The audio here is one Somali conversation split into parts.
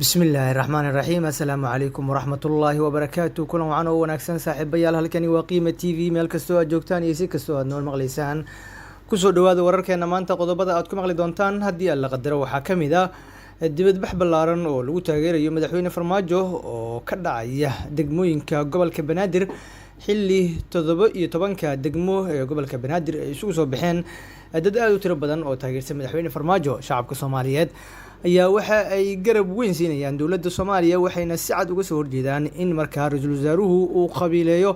bismillaahi raxmaani raxiim assalaamu calaykum waraxmatullaahi wabarakaatu kulan wacan oo wanaagsan saaxiibayaal halkani waa qiima t v meel kastoo aad joogtaan iyo si kastoo aad nool maqlaysaan kusoo dhawaada wararkeena maanta qodobada aad ku maqli doontaan haddii aad la qadaro waxaa ka mid ah dibadbax ballaaran oo lagu taageerayo madaxweyne farmaajo oo ka dhacaya degmooyinka gobolka banaadir xilli 17 degmo ee gobolka banaadir ay isugu soo baxeen dad aad u tiro badan oo taageersan madaxweyne farmaajo. Shacabka Soomaaliyeed ayaa waxa ay garab weyn siinayaan dowladda Soomaaliya waxayna si cad uga soo horjeedaan in markaa ra'iisul wasaaruhu uu qabiileeyo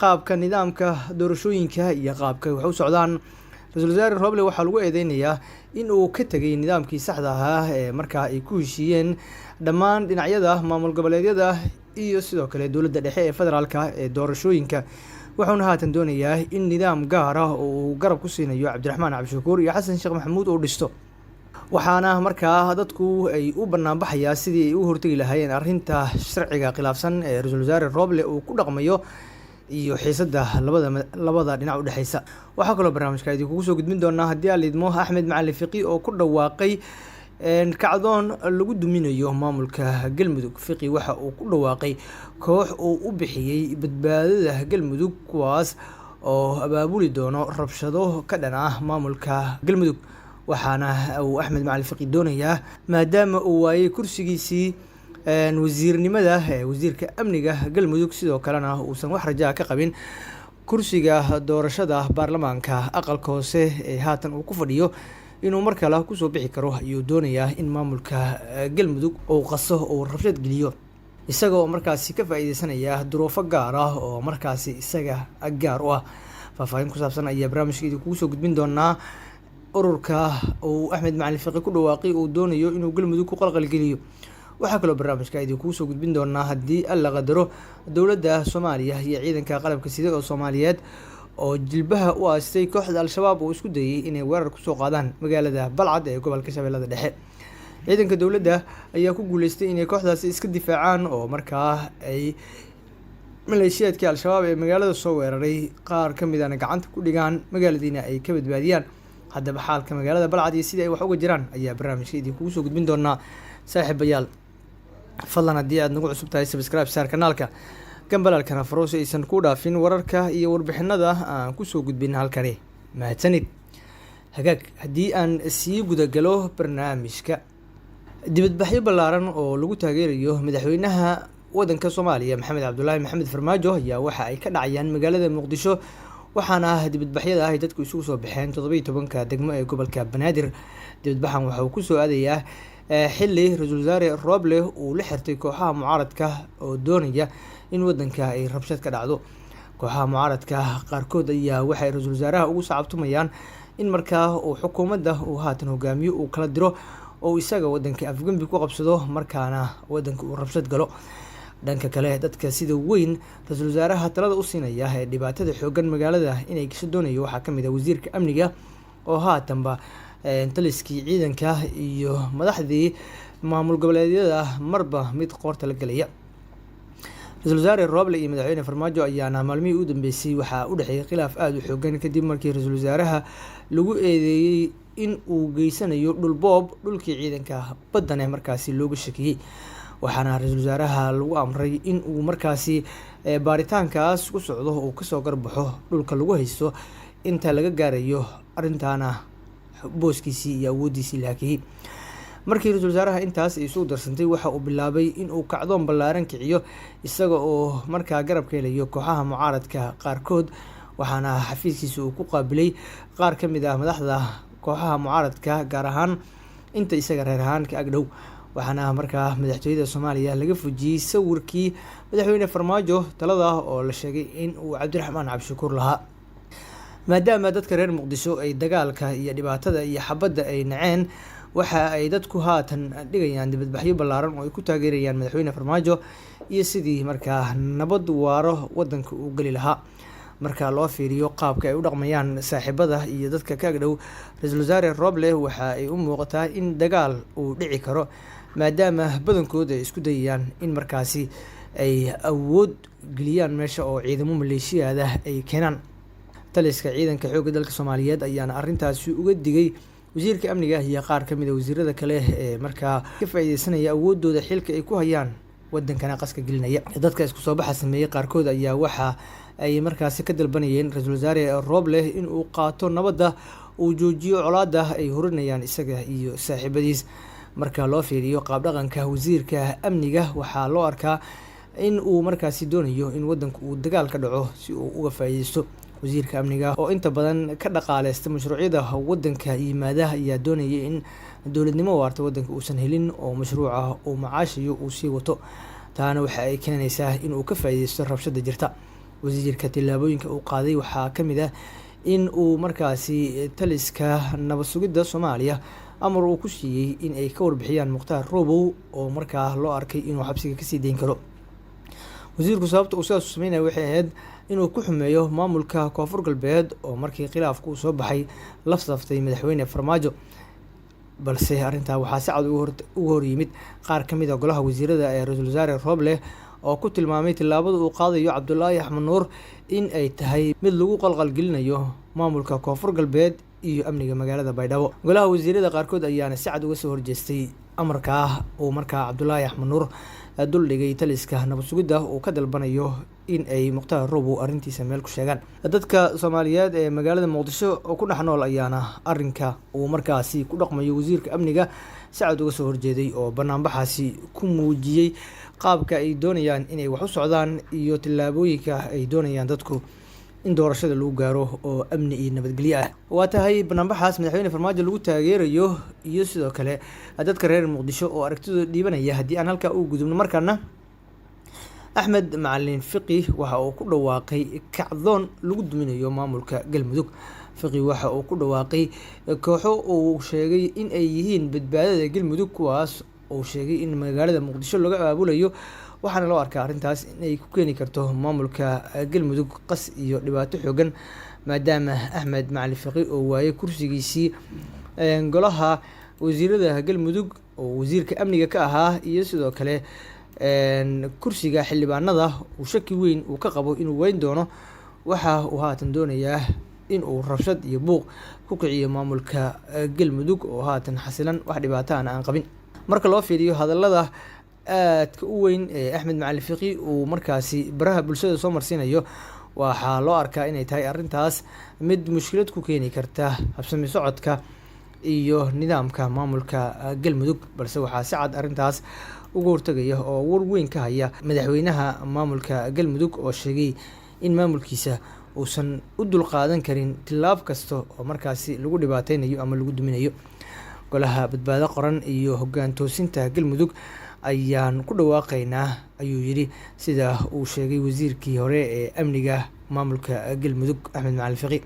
qaabka nidaamka doorashooyinka iyo qaabka wax u socdaan. Ra'iisul wasaare Roble waxaa lagu eedeynayaa in uu ka tagay nidaamkii saxda ahaa ee markaa ay ku heshiiyeen dhammaan dhinacyada maamul goboleedyada iyo sidoo kale dowladda dhexe ee federaalka ee doorashooyinka. wuxuuna haatan doonayaa in nidaam gaar ah oo uu garab ku siinayo Cabdiraxmaan Cabdishakuur iyo Xasan Sheekh Maxamuud oo dhisto. waxaana markaa dadku ay u banaanbaxayaa sidii ay u hortagi lahaayeen arrinta sharciga khilaafsan ee ra'iisul wasaare Roble uu ku dhaqmayo iyo xiisada labada dhinac u dhaxaysa. waxaa kaloo barnaamijka idinku soo gudbin doonaa haddii aan lidmo Axmed Macalin Fiqi oo ku dhawaaqay kacdoon lagu duminayo maamulka Galmudug. Fiqi waxa uu ku dhawaaqay koox uu u bixiyay badbaadada Galmudug kuwaas oo abaabuli doono rabshado ka dhan ah maamulka Galmudug. waxaana uu Axmed Macalin Fiqi doonayaa maadaama uu waayay kursigiisii wasiirnimada wasiirka amniga Galmudug sidoo kalena uusan wax rajaa ka qabin kursiga doorashada baarlamaanka aqalka hoose ee haatan uu ku fadhiyo inuu mar kale ku soo bixi karo ayuu doonayaa in maamulka Galmudug uu qaso oo rabshad geliyo isaga oo markaasi ka faa'iideysanaya duruufo gaar ah oo markaasi isaga gaar u ah. faahfaahin ku saabsan ayaa barnaamijkeedii kugu soo gudbin doonaa. ururka uu Axmed Macalin Fiqi ku dhawaaqay uu doonayo inuu Galmudug ku qalqal geliyo. waxaa kaloo barnaamijka idinku soo gudbin doonaa haddii alla qadaro dowladda Soomaaliya iyo ciidanka qalabka sida oo Soomaaliyeed oo jilbaha u aastay kooxda Al-Shabaab oo isku dayay inay weerar ku soo qaadaan magaalada Balcad ee gobolka Shabeellada Dhexe. ciidanka dowladda ayaa ku guuleystay inay kooxdaasi iska difaacaan oo markaa ay maleeshiyaadkii Al-Shabaab ee magaalada soo weeraray qaar ka mid ah gacanta ku dhigaan magaaladiina ay ka badbaadiyaan. haddaba xaalka magaalada Balcad iyo sidii ay wax uga jiraan ayaa barnaamijka idinku soo gudbin doonaa. saaxiibayaal fadlan haddii aad nagu cusub tahay subscribe saar kanaalka gambalaalkana furo si aysan ku dhaafin wararka iyo warbixinada aan ku soo gudbin halkani. mahadsanid. hagaag haddii aan sii gudagalo barnaamijka dibadbaxyo ballaaran oo lagu taageerayo madaxweynaha waddanka Soomaaliya Maxamed Cabdullaahi Maxamed Farmaajo ayaa waxa ay ka dhacayaan magaalada Muqdisho. waxaana dibadbaxyada ay dadku isugu soo baxeen 17 degmo ee gobolka Banaadir. dibadbaxan waxa uu ku soo aadayaa xilli ra'iisul wasaare Roble uu la xirtay kooxaha mucaaradka oo doonaya in waddanka ay rabshad ka dhacdo. kooxaha mucaaradka qaarkood ayaa waxay ra'iisul wasaaraha ugu sacabtumayaan in markaa uu xukuumadda uu haatan hogaamiyo uu kala diro oo isaga waddanka afgembi ku qabsado markaana waddanka uu rabshad galo. dhanka kale dadka sida weyn ra'iisul wasaaraha talada u siinaya ee dhibaatada xoogan magaalada inay gasho doonayo waxaa ka mid ah wasiirka amniga oo haatanba taliskii ciidanka iyo madaxdii maamul goboleedyada marba mid qoorta la gelaya. ra'iisul wasaare Roble iyo madaxweyne Farmaajo ayaana maalmihii u dambeysay waxaa u dhexeeyay khilaaf aad u xoogan kadib markii ra'iisul wasaaraha lagu eedeeyay in uu geysanayo dhulkii ciidanka baddana markaasi looga shakiyay. waxaana ra'iisul wasaaraha lagu amray in uu markaasi baaritaankaas ku socdo uu kasoo garbaxo dhulka lagu haysto inta laga gaarayo arrintaana booskiisii iyo awoodiisii la hakiyay. markii ra'iisul wasaaraha intaas ay soo darsantay waxa uu bilaabay in uu kacdoon ballaaran kiciyo isaga oo markaa garab ka helayo kooxaha mucaaradka qaarkood. waxaana xafiiskiisa uu ku qaabilay qaar ka mid ah madaxda kooxaha mucaaradka gaar ahaan inta isaga reer ahaan ka agdhow. waxaana markaa madaxtooyada Soomaaliya laga fujiyay sawirkii madaxweyne Farmaajo talada oo la sheegay in uu Cabdiraxmaan Cabdishakuur lahaa. maadaama dadka reer Muqdisho ay dagaalka iyo dhibaatada iyo xabadda ay naceen waxa ay dadku haatan dhigayaan dibadbaxyo ballaaran oo ay ku taageerayaan madaxweyne Farmaajo iyo sidii markaa nabad waaro waddanka uu gali lahaa. marka loo fiiriyo qaabka ay u dhaqmayaan saaxiibada iyo dadka ka agdhow ra'iisul wasaare Roble waxa ay u muuqataa in dagaal uu dhici karo maadaama badankooda ay isku dayayaan in markaasi ay awood geliyaan meesha oo ciidamo maleeshiyaad ah ay keenaan. taliska ciidanka xoogga dalka Soomaaliyeed ayaana arrintaasi uga digay wasiirka amniga iyo qaar ka mid ah wasiirada kale ee markaa ka faa'iideysanaya awoodooda xilka ay ku hayaan wadankana qaska gelinaya. Dadka isku soo baxa sameeyay qaarkood ayaa waxa ay markaasi ka dalbanayeen ra-iisul wasaare Roble in uu qaato nabadda, uu joojiyo colaadda ay horinayaan isaga iyo saaxiibadiis. Marka loo fiiriyo qaab dhaqanka wasiirka amniga, waxaa loo arkaa in uu markaasi doonayo in wadanku uu dagaal ka dhaco si uu uga faa'iideysto. Wasiirka amniga oo inta badan ka dhaqaaleysta mashruucyada wadanka yimaada ayaa doonaya in dowladnimo waarta wadanka uusan helin oo mashruuca uu macaashiyo uu sii wato. Taana waxa ay keenaysaa in uu ka faa'iideysto rabshada jirta. Wasiirka tillaabooyinka uu qaaday waxaa ka mid ah in uu markaasi taliska nabad sugidda Soomaaliya amar uu ku siiyey in ay ka warbixiyaan Mukhtaar Robow oo markaa loo arkay inuu xabsiga kasii dayn karo. Wasiirku sababta uu sidaas u sameynaya waxay ahayd inuu ku xumeeyo maamulka Koonfur Galbeed oo markii khilaafku uu soo baxay la saftay madaxweyne Farmaajo, balse arrintaa waxaa si cad uga hor yimid qaar ka mid ah golaha wasiirada ee ra-iisul wasaare Roble oo ku tilmaamay tillaabada uu qaadayo Cabdulaahi Axmed Nuur in ay tahay mid lagu qalqalgelinayo maamulka Koonfur Galbeed iyo amniga magaalada Baydhabo. Golaha wasiirada qaarkood ayaana si cad uga soo horjeestay amarka uu markaa Cabdulaahi Axmed Nuur dul dhigay taliska nabad sugidda uu ka dalbanayo in ay Mukhtaar Robow arrintiisa meel ku sheegaan. Dadka Soomaaliyeed ee magaalada Muqdisho oo ku dhex nool ayaana arrinka uu markaasi ku dhaqmayo wasiirka amniga si cad uga soo horjeeday oo banaanbaxaasi ku muujiyey qaabka ay doonayaan inay wax u socdaan iyo tillaabooyinka ay doonayaan dadku in doorashada lagu gaaro oo amni iyo nabadgelyo ah. Waa tahay banaanbaxaas madaxweyne Farmaajo lagu taageerayo iyo sidoo kale dadka reer Muqdisho oo aragtidooda dhiibanaya. Haddii aan halkaa u gudubno markaana, Axmed Macalin Fiqi waxa uu ku dhawaaqay kacdoon lagu duminayo maamulka Galmudug. Fiqi waxa uu ku dhawaaqay kooxo uu sheegay in ay yihiin badbaadada Galmudug, kuwaas oo sheegay in magaalada Muqdisho laga abaabulayo, waxaana loo arkaa arrintaas inay ku keeni karto maamulka Galmudug qas iyo dhibaato xoogan, maadaama Axmed Macalin Fiqi oo waayay kursigiisii golaha wasiirada Galmudug oo wasiirka amniga ka ahaa iyo sidoo kale kursiga xildhibaanada uu shaki weyn uu ka qabo inuu weyn doono. Waxa uu haatan doonayaa in uu rabshad iyo buuq ku kiciyo maamulka Galmudug oo haatan xasilan, wax dhibaato aan qabin. Marka loo fiiriyo hadallada aadka u weyn ee Axmed Macalin Fiqi uu markaasi baraha bulshada soo marsiinayo, waxaa loo arkaa inay tahay arrintaas mid mushkilad ku keeni karta habsami socodka iyo nidaamka maamulka Galmudug, balse waxaa si cad arrintaas uga hortagaya oo war weyn ka haya madaxweynaha maamulka Galmudug oo sheegay in maamulkiisa uusan u dulqaadan karin tillaab kasta oo markaasi lagu dhibaateynayo ama lagu duminayo. Golaha badbaado qoran iyo hoggaan toosinta Galmudug ayaan ku dhawaaqaynaa, ayuu yidhi, sida uu sheegay wasiirkii hore ee amniga maamulka Galmudug Axmed Macalin Fiqi.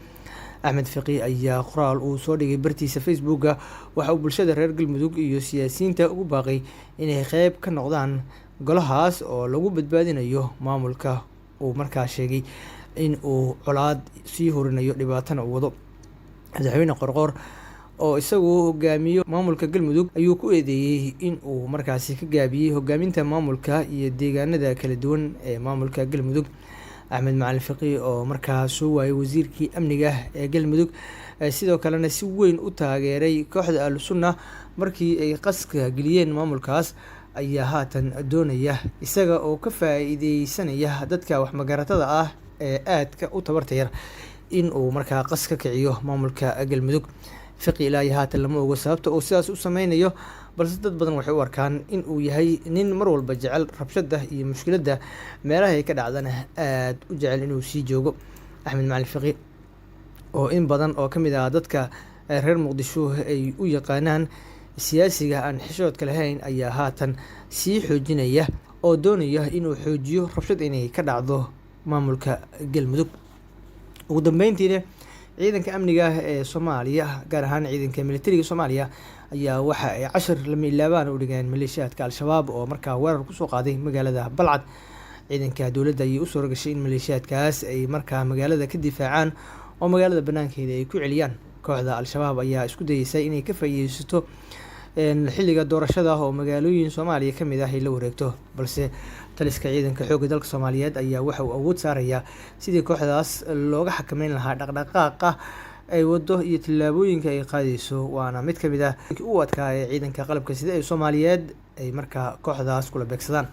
Axmed Fiqi ayaa qoraal uu soo dhigay bartiisa Facebooka waxa uu bulshada reer Galmudug iyo siyaasiyiinta ugu baaqay inay qayb ka noqdaan golahaas oo lagu badbaadinayo maamulka uu markaa sheegay in uu colaad sii horinayo, dhibaatana uu wado. Madaxweyne Qorqor oo isagu hogaamiyo maamulka Galmudug ayuu ku eedeeyay in uu markaasi ka gaabiyey hogaaminta maamulka iyo deegaanada kala duwan ee maamulka Galmudug. Axmed Macalin Fiqi oo markaa soo waayay wasiirkii amniga ee Galmudug sidoo kalena si weyn u taageeray kooxda Ahlusunnah markii ay qaska geliyeen maamulkaas, ayaa haatan doonaya isaga oo ka faa'iideysanaya dadka wax magaratada ah ee aadka u tabarta yar in uu markaa qas ka kiciyo maamulka Galmudug. Fiqi ilaa iyo haatan lama oga sababta uu sidaas u sameynayo, balse dad badan waxay u arkaan in uu yahay nin mar walba jecel rabshada iyo mushkiladda meelaha ay ka dhacdana aad u jecel inuu sii joogo. Axmed Macalin Fiqi oo in badan oo ka mid ah dadka reer Muqdisho ay u yaqaanaan siyaasiga aan xishoodka lahayn ayaa haatan sii xoojinaya oo doonaya inuu xoojiyo rabshad inay ka dhacdo maamulka Galmudug. Ugu dambeyntiina, ciidanka amniga ee Soomaaliya gaar ahaan ciidanka militariga Soomaaliya ayaa waxa ay cashar lama ilaabaan u dhigeen maleeshiyaadka Al-Shabaab oo markaa weerar ku soo qaaday magaalada Balcad. Ciidanka dowladda ayay u soo gashay in maleeshiyaadkaas ay markaa magaalada ka difaacaan oo magaalada banaankeeda ay ku celiyaan. Kooxda Al-Shabaab ayaa isku dayeysay inay ka faa'iideysato xilliga doorashada oo magaalooyin Soomaaliya ka mid ah ay la wareegto, balse taliska ciidanka xoogga dalka Soomaaliyeed ayaa waxa uu awood saarayaa sidii kooxdaas looga xakameyn lahaa dhaqdhaqaaqa ay wado iyo tillaabooyinka ay qaadayso waana mid kamid ah u adkaa ee ciidanka qalabka sida ay Soomaaliyeed ay markaa kooxdaas kula beegsadaan.